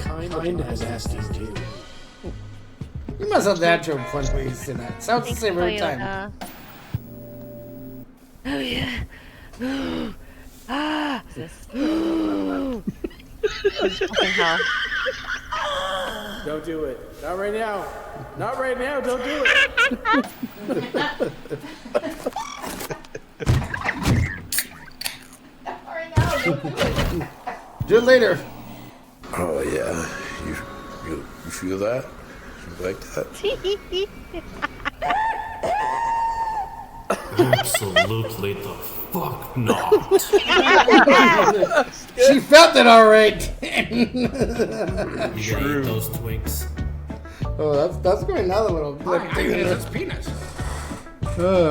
kind of nasty too. You must have natural fun ways to that. Sounds the same every time. Oh yeah. Ah. Fucking hell. Don't do it. Not right now. Not right now. Don't do it. Do it later. Oh yeah, you feel that? You like that? Absolutely the fuck not. She felt it all right. You gonna eat those twinks? Oh, that's going another little. It's penis.